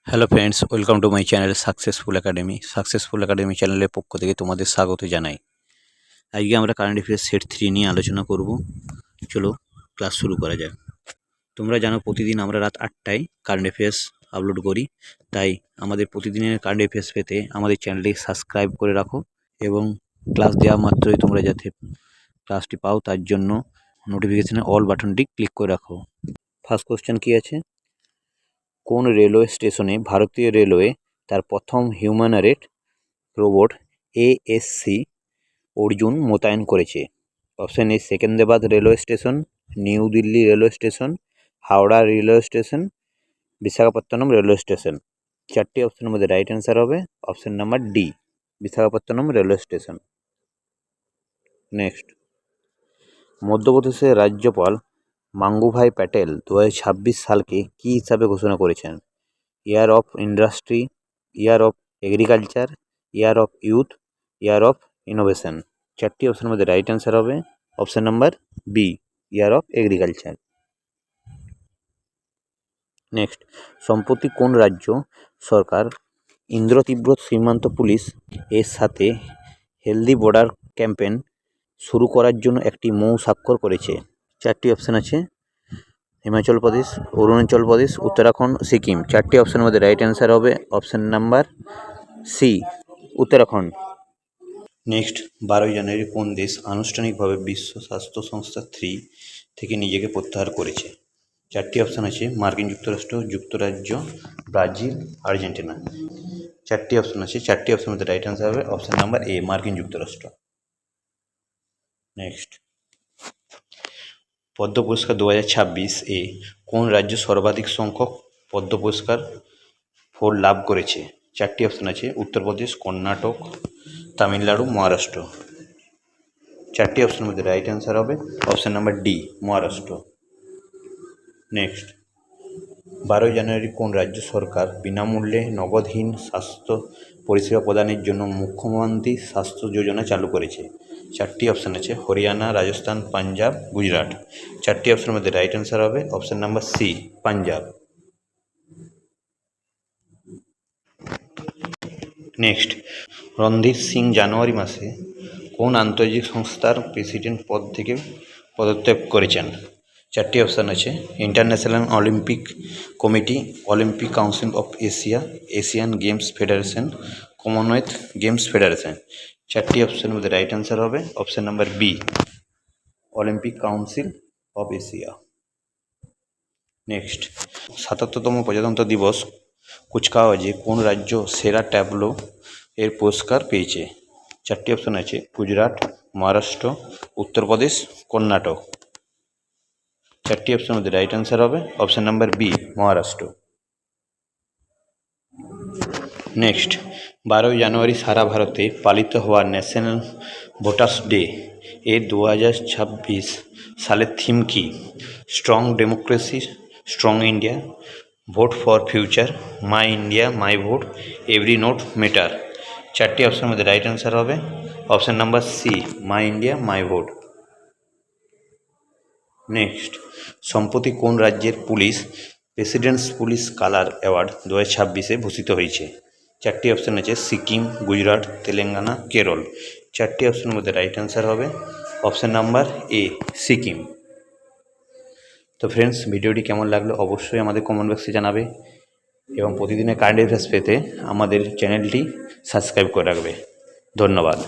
Hello friends, welcome to my channel successful academy চ্যানেলের পক্ষ থেকে তোমাদের স্বাগত জানাই। আজকে আমরা কারেন্ট অ্যাফেয়ার্স সেট 3 নিয়ে আলোচনা করব। চলো ক্লাস শুরু করা যাক। তোমরা জানো প্রতিদিন আমরা রাত 8টায় কারেন্ট অ্যাফেয়ার্স আপলোড করি, তাই আমাদের প্রতিদিনের কারেন্ট অ্যাফেয়ার্স পেতে আমাদের চ্যানেলটি সাবস্ক্রাইব করে রাখো এবং ক্লাস দেওয়া মাত্রই তোমরা যাতে ক্লাসটি পাও তার জন্য নোটিফিকেশনে অল বাটনটি ক্লিক করে রাখো। ফার্স্ট কোশ্চেন কী আছে? কোন রেলওয়ে স্টেশনে ভারতীয় রেলওয়ে তার প্রথম হিউম্যানয়েড রোবট এএসসি অর্জুন মোতায়েন করেছে? Option A Secunderabad railway station, new Delhi railway station, Howrah railway station, Visakhapatnam railway station. চারটি অপশানের মধ্যে রাইট অ্যান্সার হবে option number D, Visakhapatnam railway station. Next, মধ্যপ্রদেশের রাজ্যপাল মাঙ্গুভাই প্যাটেল 2026 সালকে কী হিসাবে ঘোষণা করেছেন? Year of industry, year of agriculture, year of youth, year of innovation. চারটি অপশানের মধ্যে রাইট অ্যান্সার হবে option number B, year of agriculture. Next, সম্প্রতি কোন রাজ্য সরকার ইন্দ্রতীব্র সীমান্ত পুলিশ এর সাথে হেলদি বর্ডার ক্যাম্পেইন শুরু করার জন্য একটি মৌ স্বাক্ষর করেছে? চারটি অপশান আছে, হিমাচল প্রদেশ, অরুণাচল প্রদেশ, উত্তরাখণ্ড, সিকিম। চারটি অপশানের মধ্যে রাইট অ্যান্সার হবে option number C, Uttarakhand. Next, 12 January কোন দেশ আনুষ্ঠানিকভাবে বিশ্ব স্বাস্থ্য সংস্থা 3 থেকে নিজেকে প্রত্যাহার করেছে? চারটি অপশান আছে, মার্কিন যুক্তরাষ্ট্র, যুক্তরাজ্য, ব্রাজিল, আর্জেন্টিনা। চারটি অপশান আছে, চারটি অপশানের মধ্যে রাইট অ্যান্সার হবে অপশান নাম্বার এ, মার্কিন যুক্তরাষ্ট্র। নেক্সট, পদ্ম পুরস্কার 2026 এ কোন রাজ্য সর্বাধিক সংখ্যক পদ্ম পুরস্কার লাভ করেছে? চারটি অপশান আছে, উত্তরপ্রদেশ, কর্ণাটক, তামিলনাড়ু, মহারাষ্ট্র। চারটি অপশানের মধ্যে রাইট অ্যান্সার হবে option number D, Maharashtra. Next, 12 January কোন রাজ্য সরকার বিনামূল্যে নগদহীন স্বাস্থ্য পরিষেবা প্রদানের জন্য মুখ্যমন্ত্রী স্বাস্থ্য যোজনা চালু করেছে? চারটি অপশান আছে, হরিয়ানা, রাজস্থান, পাঞ্জাব, গুজরাট। চারটি অপশানের মধ্যে রাইট অ্যান্সার হবে option number C, Punjab. Next, Randhir Singh January মাসে কোন আন্তর্জাতিক সংস্থার প্রেসিডেন্ট পদ থেকে পদত্যাগ করেছেন? চারটি অপশান আছে, International Olympic Committee, Olympic Council of Asia, Asian Games Federation, Commonwealth Games Federation. চারটি অপশানের মধ্যে রাইট অ্যান্সার হবে option number B, Olympic Council of Asia. Next, 77তম প্রজাতন্ত্র দিবস কুচকাওয়াজে কোন রাজ্য সেরা ট্যাবলো এর পুরস্কার পেয়েছে? চারটি অপশান আছে, গুজরাট, মহারাষ্ট্র, উত্তরপ্রদেশ, কর্ণাটক। চারটি অপশানের মধ্যে রাইট অ্যান্সার হবে option number B, Maharashtra. Next, 12 January সারা ভারতে পালিত হওয়া ন্যাশনাল ভোটার্স ডে এর 2026 সালের থিম কি? Strong democracy, strong India, vote for future, my India my vote, every vote matter. চারটি অপশানের মধ্যে রাইট অ্যান্সার হবে option number C, my India my vote. Next, সম্প্রতি কোন রাজ্যের police President's police colour award 2026-এ ভূষিত হয়েছে? চারটি অপশান আছে, সিকিম, গুজরাট, তেলেঙ্গানা, কেরল। চারটি অপশানের মধ্যে রাইট অ্যান্সার হবে অপশান নাম্বার এ, সিকিম। তো ফ্রেন্ডস, ভিডিওটি কেমন লাগলো অবশ্যই আমাদের কমেন্ট বক্সে জানাবে এবং প্রতিদিনের কারেন্ট অ্যাফেয়ার্স পেতে আমাদের চ্যানেলটি সাবস্ক্রাইব করে রাখবে। ধন্যবাদ।